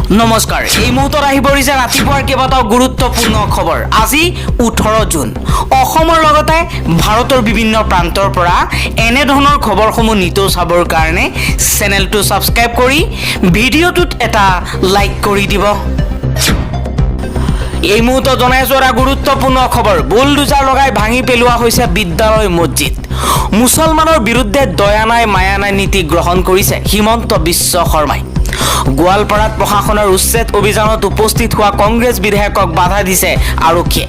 নমস্কাৰ এই মুহূৰ্তত আহি পৰিছে ৰাতিপুৱাৰ কেইবাটাও গুৰুত্বপূৰ্ণ খবৰ আজি 18 জুন অসমৰ লগতে ভাৰতৰ বিভিন্ন প্ৰান্তৰ পৰা এনে ধৰণৰ খবৰসমূহ নিতৌ চাবৰ কাৰণে চেনেলটো সাবস্ক্ৰাইব কৰি ভিডিঅ'টোত এটা লাইক কৰি দিব এই মুহূৰ্তত জনাইছো এটা গুৰুত্বপূৰ্ণ খবৰ বুলডোজাৰ লগাই ভাঙি পেলোৱা হৈছে বিদ্যালয় মছজিদ মুছলমানৰ বিৰুদ্ধে দয়া নাই মায়া নাই নীতি গ্ৰহণ কৰিছে হিমন্ত বিশ্ব শৰ্মাই গোৱালপাৰাত প্ৰশাসনৰ উচ্ছেদ অভিযানত উপস্থিত হোৱা কংগ্ৰেছ বিধায়কক বাধা দিছে আৰক্ষীয়ে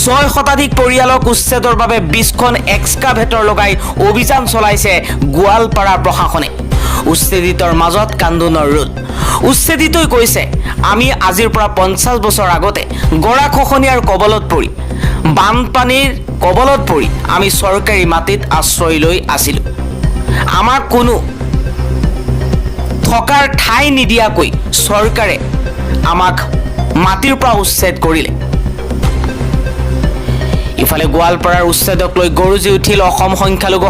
6 শতাধিক পৰিয়ালক উচ্ছেদৰ বাবে 20খন এক্সকাভেটৰ লগাই অভিযান চলাইছে গোৱালপাৰা প্ৰশাসনে উচ্ছেদিতৰ মাজত কান্দোনৰ ৰোল উচ্ছেদিতই কৈছে আমি আজিৰ পৰা 50 বছৰ আগতে গৰাখহনীয়াৰ কবলত পৰি বানপানীৰ কবলত পৰি আমি চৰকাৰী মাটিত আশ্ৰয় লৈ আছিলোঁ আমাক কোনো থকাৰ ঠাই নিদিয়াকৈ চৰকাৰে আমাক মাটিৰ পৰা উচ্ছেদ কৰিলে ইফালে গোৱালপাৰাৰ উচ্ছেদক লৈ গৰুজি উঠিল অসম সংখ্যালঘু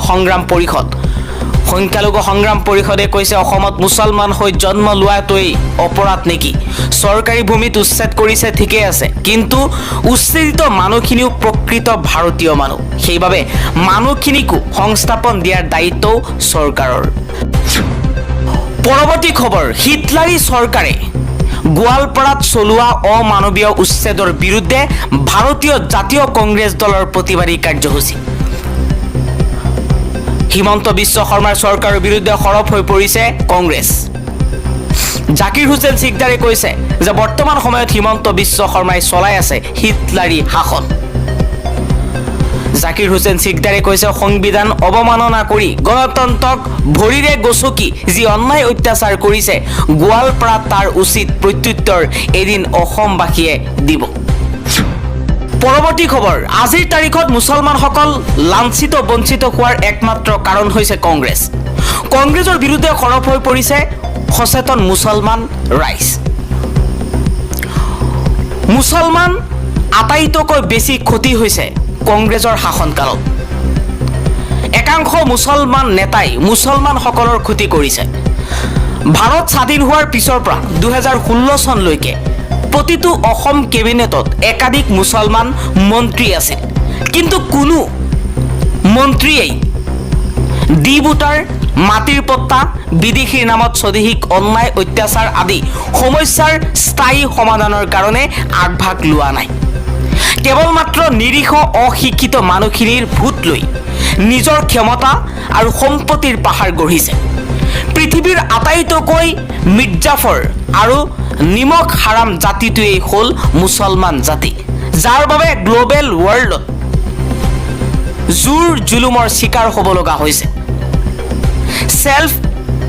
সংগ্ৰাম পৰিষদে কৈছে অসমত মুছলমান হৈ জন্ম লোৱাটোৱেই অপৰাধ নেকি চৰকাৰী ভূমিত উচ্ছেদ কৰিছে ঠিকে আছে কিন্তু উচ্ছেদিত মানুহখিনিও প্ৰকৃত ভাৰতীয় মানুহ সেইবাবে মানুহখিনিকো সংস্থাপন দিয়াৰ দায়িত্বও চৰকাৰৰ পৰৱৰ্তী খবৰ হিটলাৰী চৰকাৰে গোৱালপাৰাত চলোৱা অমানৱীয় উচ্ছেদৰ বিৰুদ্ধে ভাৰতীয় জাতীয় কংগ্ৰেছ দলৰ প্ৰতিবাদী কাৰ্যসূচী হিমন্ত বিশ্ব শৰ্মাৰ চৰকাৰৰ বিৰুদ্ধে সৰব হৈ পৰিছে কংগ্ৰেছ জাকিৰ হুছেইন সিকদাৰে কৈছে যে বৰ্তমান সময়ত হিমন্ত বিশ্ব শৰ্মাই চলাই আছে হিটলাৰী শাসন জাকিৰ হুছেইন সিকদাৰে কৈছে সংবিধান অৱমাননা কৰি গণতন্ত্ৰক ভৰিৰে গছকি যি অন্যায় অত্যাচাৰ কৰিছে গোৱালপাৰাত তাৰ উচিত প্ৰত্যুত্তৰ এদিন অসমবাসীয়ে দিব পৰৱৰ্তী খবৰ আজিৰ তাৰিখত মুছলমানসকল লাঞ্ছিত বঞ্চিত হোৱাৰ একমাত্ৰ কাৰণ হৈছে কংগ্ৰেছৰ বিৰুদ্ধে সৰব হৈ পৰিছে সচেতন মুছলমান ৰাইজ মুছলমান আটাইতকৈ বেছি ক্ষতি হৈছে কংগ্ৰেছৰ শাসনকালত একাংশ মুছলমান নেতাই মুছলমানসকলৰ ক্ষতি কৰিছে ভাৰত স্বাধীন হোৱাৰ পিছৰ পৰা 2016 চনলৈকে প্ৰতিটো অসম কেবিনেটত একাধিক মুছলমান মন্ত্ৰী আছিল কিন্তু কোনো মন্ত্ৰীয়েই ডি বুটাৰ মাটিৰ পট্টা বিদেশীৰ নামত স্বদেশীক অন্যায় অত্যাচাৰ আদি সমস্যাৰ স্থায়ী সমাধানৰ কাৰণে আগভাগ লোৱা নাই কেৱল মাত্ৰ নিৰীহ অশিক্ষিত মানুহখিনিৰ ভোট লৈ নিজৰ ক্ষমতা আৰু সম্পত্তিৰ পাহাৰ গঢ়িছে পৃথিৱীৰ আটাইতকৈ মিৰ্জাফৰ আৰু নিমখ হাৰাম জাতিটোৱেই হ'ল মুছলমান জাতি যাৰ বাবে গ্লোবেল ৱৰ্ল্ডত জোৰ জুলুমৰ শিকাৰ হ'ব লগা হৈছে self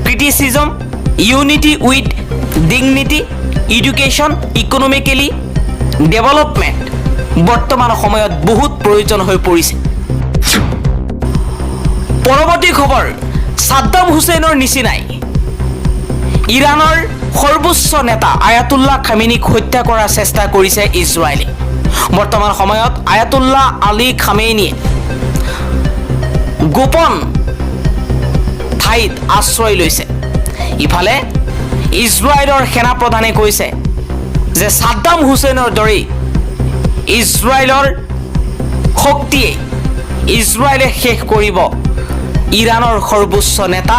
criticism unity with dignity education economically development বৰ্তমান সময়ত বহুত প্ৰয়োজন হৈ পৰিছে পৰৱৰ্তী খবৰ সাদ্দাম হুছেইনৰ নিচিনাই ইৰাণৰ সৰ্বোচ্চ নেতা আয়াতুল্লাহ খামেনীক হত্যা কৰাৰ চেষ্টা কৰিছে ইজৰাইলে বৰ্তমান সময়ত আয়াতুল্লাহ আলী খামেনীয়ে গোপন ঠাইত আশ্ৰয় লৈছে ইফালে ইজৰাইলৰ সেনাপ্ৰধানে কৈছে যে সাদ্দাম হুছেইনৰ দৰেই ইজৰাইলৰ শক্তিয়ে ইজৰাইলে শেষ কৰিব ইৰাণৰ সৰ্বোচ্চ নেতা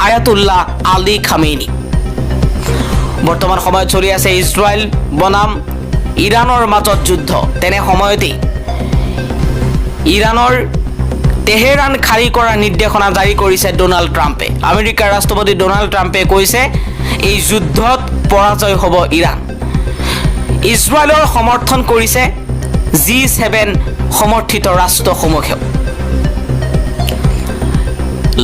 আয়াতুল্লাহ আলী খামেনী বৰ্তমান সময়ত চলি আছে ইজৰাইল বনাম ইৰাণৰ মাজত যুদ্ধ তেনে সময়তেই ইৰাণৰ তেহেৰান খাৰী কৰাৰ নিৰ্দেশনা জাৰি কৰিছে ডোনাল্ড ট্ৰাম্পে আমেৰিকাৰ ৰাষ্ট্ৰপতি ডোনাল্ড ট্ৰাম্পে কৈছে এই যুদ্ধত পৰাজয় হ'ব ইৰাণ ইজৰাইলৰ সমৰ্থন কৰিছে G7 সমৰ্থিত ৰাষ্ট্ৰসমূহেও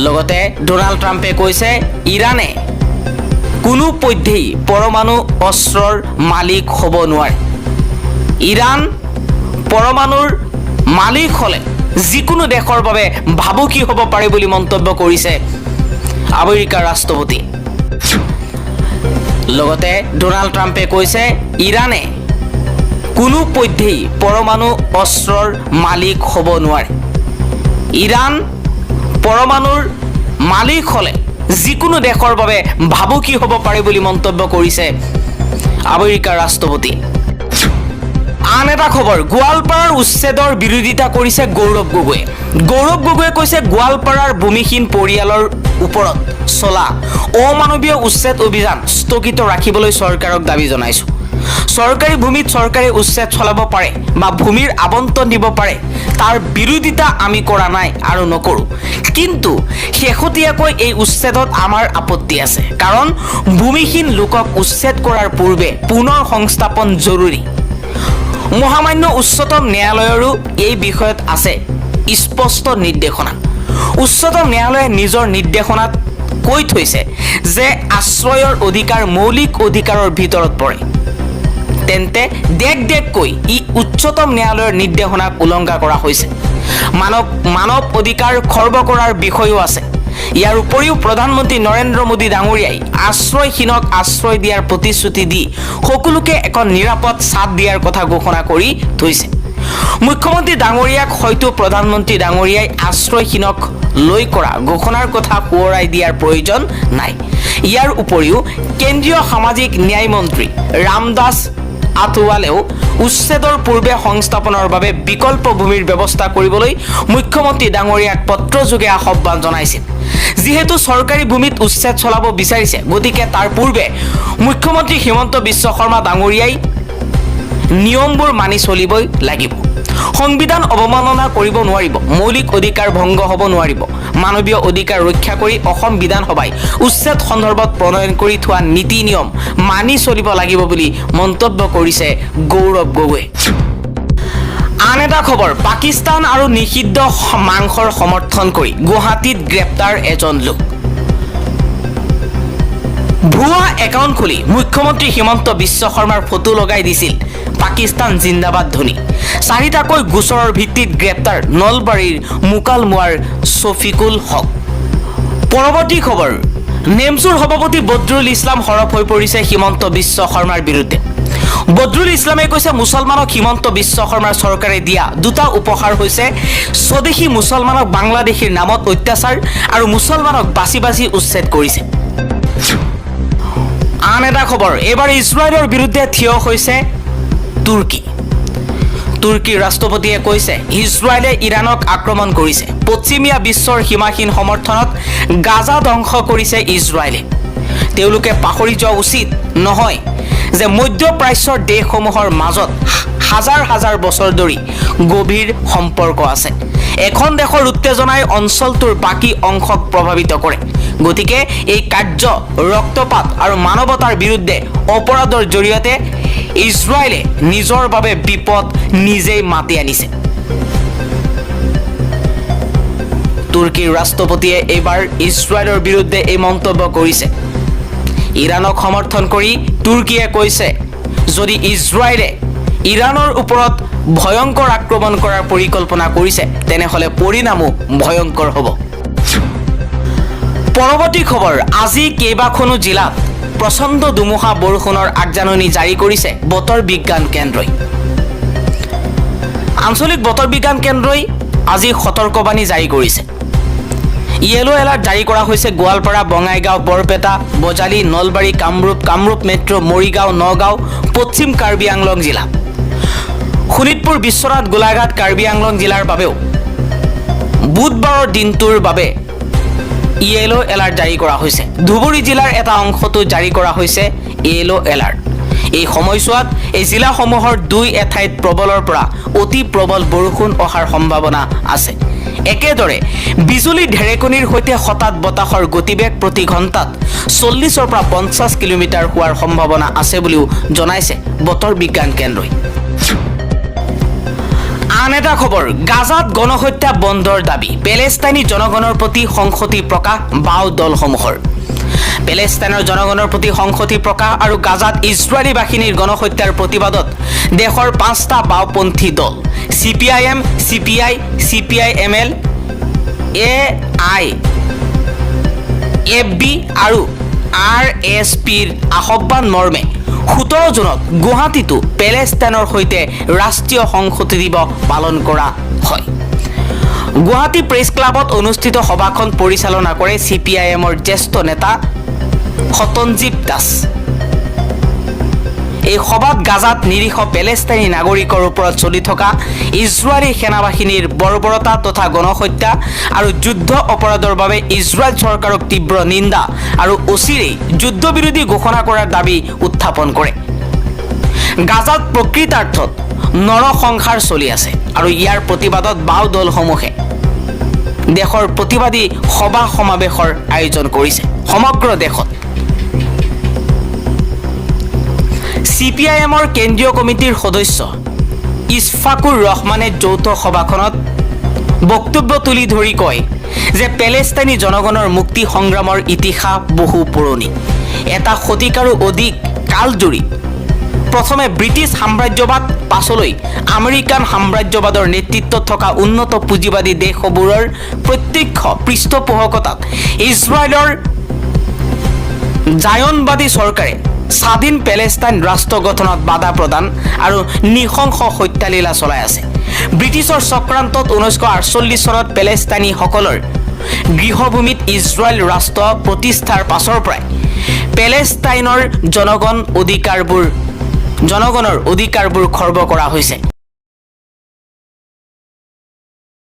লগতে ডোনাল্ড ট্ৰাম্পে কৈছে ইৰাণে কোনো পধ্যেই পৰমাণু অস্ত্ৰৰ মালিক হ'ব নোৱাৰে ইৰাণ পৰমাণুৰ মালিক হ'লে যিকোনো দেশৰ বাবে ভাবুকি হ'ব পাৰে বুলি মন্তব্য কৰিছে আমেৰিকাৰ ৰাষ্ট্ৰপতি লগতে ডোনাল্ড ট্ৰাম্পে কৈছে ইৰাণে কোনো পধ্যেই পৰমাণু অস্ত্ৰৰ মালিক হ'ব নোৱাৰে ইৰাণ পৰমাণুৰ মালিক হ'লে যিকোনো দেশৰ বাবে ভাবুকি হ'ব পাৰে বুলি মন্তব্য কৰিছে আমেৰিকাৰ ৰাষ্ট্ৰপতি। আন এটা খবৰ, গোৱালপাৰাৰ উচ্ছেদৰ বিৰোধিতা কৰিছে গৌৰৱ গগৈয়ে। গৌৰৱ গগৈয়ে কৈছে গোৱালপাৰাৰ ভূমিহীন পৰিয়ালৰ ওপৰত চলা অমানৱীয় উচ্ছেদ অভিযান স্থগিত ৰাখিবলৈ চৰকাৰক দাবী জনাইছো। চৰকাৰী ভূমিত চৰকাৰে উচ্ছেদ চলাব পাৰে বা ভূমিৰ আবণ্টন দিব পাৰে, তাৰ বিৰোধিতা আমি কৰা নাই আৰু নকৰোঁ। কিন্তু শেহতীয়াকৈ এই উচ্ছেদত আমাৰ আপত্তি আছে, কাৰণ ভূমিহীন লোকক উচ্ছেদ কৰাৰ পূৰ্বে পুনৰ সংস্থাপন জৰুৰী। মহামান্য উচ্চতম ন্যায়ালয়ৰো এই বিষয়ত আছে স্পষ্ট নিৰ্দেশনা। উচ্চতম ন্যায়ালয়ে নিজৰ নিৰ্দেশনাত কৈ থৈছে যে আশ্ৰয়ৰ অধিকাৰ মৌলিক অধিকাৰৰ ভিতৰত পৰে। তেন্তে দেখ-দেখকৈ ই উচ্চতম ন্যায়ালয়ৰ নিৰ্দেশনাক উলংঘা কৰা হৈছে। মানৱ অধিকাৰ খৰ্ব কৰাৰ বিষয়ও আছে। ইয়াৰ উপৰিও প্ৰধানমন্ত্ৰী নৰেন্দ্ৰ মোদী ডাঙৰীয়াই আশ্ৰয়হীনক আশ্ৰয় দিয়াৰ প্ৰতিশ্ৰুতি দি সকলোকে এখন নিৰাপদ ছাদ দিয়াৰ কথা ঘোষণা কৰি থৈছে। মুখ্যমন্ত্ৰী ডাঙৰীয়াক হয়তো প্ৰধানমন্ত্ৰী ডাঙৰীয়াই আশ্ৰয়হীনক লৈ কৰা ঘোষণাৰ কথা সোঁৱৰাই দিয়াৰ প্ৰয়োজন নাই। ইয়াৰ উপৰিও কেন্দ্ৰীয় সামাজিক ন্যায় মন্ত্ৰী ৰামদাস আথৱালেও উচ্ছেদৰ পূৰ্বে সংস্থাপনৰ বাবে বিকল্প ভূমিৰ ব্যৱস্থা কৰিবলৈ মুখ্যমন্ত্ৰী ডাঙৰীয়াক পত্ৰযোগে আহ্বান জনাইছিল। যিহেতু চৰকাৰী ভূমিত উচ্ছেদ চলাব বিচাৰিছে, গতিকে তাৰ পূৰ্বে মুখ্যমন্ত্ৰী হিমন্ত বিশ্ব শৰ্মা ডাঙৰীয়াই নিয়মবোৰ মানি চলিবই লাগিব। সংবিধান অৱমাননা কৰিব নোৱাৰিব, মৌলিক অধিকাৰ ভংগ হ'ব নোৱাৰিব। মানৱীয় অধিকাৰ ৰক্ষা কৰি অসম বিধানসভাই উচ্ছেদ সন্দৰ্ভত প্ৰণয়ন কৰি থোৱা নীতি নিয়ম মানি চলিব লাগিব বুলি মন্তব্য কৰিছে গৌৰৱ গগৈয়ে। আন এটা খবৰ, পাকিস্তান আৰু নিষিদ্ধ মাংসৰ সমৰ্থন কৰি গুৱাহাটীত গ্ৰেপ্তাৰ এজন লোক। ভুৱা একাউণ্ট খুলি মুখ্যমন্ত্ৰী হিমন্ত বিশ্ব শৰ্মাৰ ফটো লগাই দিছিল পাকিস্তান জিন্দাবাদ ধ্বনি। 4টাকৈ গোচৰৰ ভিত্তিত গ্ৰেপ্তাৰ নলবাৰীৰ মুকালমুৱাৰ ছফিকুল হক। পৰৱৰ্তী খবৰ, নেমচুৰ সভাপতি বদৰুল ইছলাম সৰব হৈ পৰিছে হিমন্ত বিশ্ব শৰ্মাৰ বিৰুদ্ধে। বদৰুল ইছলামে কৈছে মুছলমানক হিমন্ত বিশ্ব শৰ্মাৰ চৰকাৰে দিয়া দুটা উপহাৰ হৈছে স্বদেশী মুছলমানক বাংলাদেশীৰ নামত অত্যাচাৰ আৰু মুছলমানক বাছি বাছি উচ্ছেদ কৰিছে। আন এটা খবৰ, এইবাৰ ইজৰাইলৰ বিৰুদ্ধে থিয় হৈছে তুৰ্কী। তুৰ্কীৰ ৰাষ্ট্ৰপতিয়ে কৈছে ইজৰাইলে ইৰাণক আক্ৰমণ কৰিছে। পশ্চিমীয়া বিশ্বৰ সীমাহীন সমৰ্থনত গাজা ধ্বংস কৰিছে ইজৰাইলে। তেওঁলোকে পাহৰি যোৱা উচিত নহয় যে মধ্যপ্ৰাচ্যৰ দেশসমূহৰ মাজত হাজাৰ হাজাৰ বছৰ ধৰি গভীৰ সম্পৰ্ক আছে। এখন দেশৰ উত্তেজনাই অঞ্চলটোৰ বাকী অংশক প্ৰভাৱিত কৰে। গতিকে এই কাৰ্য ৰক্তপাত আৰু মানৱতাৰ বিৰুদ্ধে অপৰাধৰ জৰিয়তে ইজৰাইলে নিজৰ বাবে বিপদ নিজেই মাতি আনিছে। তুৰ্কীৰ ৰাষ্ট্ৰপতিয়ে এইবাৰ ইজৰাইলৰ বিৰুদ্ধে এই মন্তব্য কৰিছে। ইৰাণক সমৰ্থন কৰি তুৰ্কীয়ে কৈছে যদি ইজৰাইলে ইৰাণৰ ওপৰত ভয়ংকৰ আক্ৰমণ কৰাৰ পৰিকল্পনা কৰিছে, তেনেহ'লে পৰিণামো ভয়ংকৰ হ'ব। পৰৱৰ্তী খবৰ, আজি কেইবাখনো জিলাত প্ৰচণ্ড ধুমুহা বৰষুণৰ আগজাননী জাৰি কৰিছে বতৰ বিজ্ঞান কেন্দ্ৰই। আঞ্চলিক বতৰ বিজ্ঞান কেন্দ্ৰই আজি সতৰ্কবাণী জাৰি কৰিছে। ইয়েলো এলাৰ্ট জাৰি কৰা হৈছে গোৱালপাৰা, বঙাইগাঁও, বৰপেটা, বজালী, নলবাৰী, কামৰূপ মেট্ৰ', মৰিগাঁও, নগাঁও, পশ্চিম কাৰ্বি আংলং জিলা, শোণিতপুৰ, বিশ্বনাথ, গোলাঘাট, কাৰ্বি আংলং জিলাৰ বাবেও বুধবাৰৰ দিনটোৰ বাবে ইয়েলো এলাৰ্ট জাৰি কৰা হৈছে। ধুবুৰী জিলাৰ এটা অংশতো জাৰি কৰা হৈছে ইয়েলো এলাৰ্ট। এই সময়ছোৱাত এই জিলাসমূহৰ 2 প্ৰবলৰ পৰা অতি প্ৰবল বৰষুণ অহাৰ সম্ভাৱনা আছে। একেদৰে বিজুলী ঢেৰেকনিৰ সৈতে হঠাৎ বতাহৰ গতিবেগ প্ৰতি ঘণ্টাত 40ৰ পৰা 50 কিলোমিটাৰ হোৱাৰ সম্ভাৱনা আছে বুলিও জনাইছে বতৰ বিজ্ঞান কেন্দ্ৰই। আন এটা খবৰ, গাজাত গণহত্যা বন্ধৰ দাবী। পেলেষ্টাইনী জনগণৰ প্ৰতি সংহতি প্ৰকাশ বাও দলসমূহৰ। পেলেষ্টাইনৰ জনগণৰ প্ৰতি সংহতি প্ৰকাশ আৰু গাজাত ইজৰাইলী বাহিনীৰ গণহত্যাৰ প্ৰতিবাদত দেশৰ 5টা বাওপন্থী দল CPIM, CPI, CPIML, AIFB আৰু RSPৰ আহ্বান মৰ্মে 17 জুনত গুৱাহাটীতো পেলেষ্টাইনৰ সৈতে ৰাষ্ট্ৰীয় সংহতি দিৱস পালন কৰা হয়। গুৱাহাটী প্ৰেছ ক্লাবত অনুষ্ঠিত সভাখন পৰিচালনা কৰে CPIMৰ জ্যেষ্ঠ নেতা সতনজীৱ দাস। এই সভাত গাজাত নিৰীহ পেলেষ্টাইনী নাগৰিকৰ ওপৰত চলি থকা ইজৰাইলী সেনাবাহিনীৰ বৰ্বৰতা তথা গণহত্যা আৰু যুদ্ধ অপৰাধৰ বাবে ইজৰাইল চৰকাৰক তীব্ৰ নিন্দা আৰু অচিৰেই যুদ্ধবিৰোধী ঘোষণা কৰাৰ দাবী উত্থাপন কৰে। গাজাত প্ৰকৃতাৰ্থত নৰসংহাৰ চলি আছে আৰু ইয়াৰ প্ৰতিবাদত বাও দলসমূহে দেশৰ প্ৰতিবাদী সভা সমাৱেশৰ আয়োজন কৰিছে সমগ্ৰ দেশত। CPIMৰ কেন্দ্ৰীয় কমিটিৰ সদস্য ইছফাকুৰ ৰহমানে যৌথ সভাখনত বক্তব্য তুলি ধৰি কয় যে পেলেষ্টাইনী জনগণৰ মুক্তি সংগ্ৰামৰ ইতিহাস বহু পুৰণি। এটা শতিকাৰো অধিক কাল জুৰি প্ৰথমে ব্ৰিটিছ সাম্ৰাজ্যবাদ, পাছলৈ আমেৰিকান সাম্ৰাজ্যবাদৰ নেতৃত্বত থকা উন্নত পুঁজিবাদী দেশসমূহৰ প্ৰত্যক্ষ পৃষ্ঠপোষকতাত ইজৰাইলৰ জায়নবাদী চৰকাৰে স্বাধীন পেলেষ্টাইন ৰাষ্ট্ৰ গঠনত বাধা প্ৰদান আৰু নৃশংস হত্যালীলা চলাই আছে। ব্ৰিটিছৰ চক্ৰান্তত 1948 চনত পেলেষ্টাইনীসকলৰ গৃহভূমিত ইজৰাইল ৰাষ্ট্ৰ প্ৰতিষ্ঠাৰ পাছৰ পৰাই পেলেষ্টাইনৰ জনগণৰ অধিকাৰবোৰ খৰ্ব কৰা হৈছে।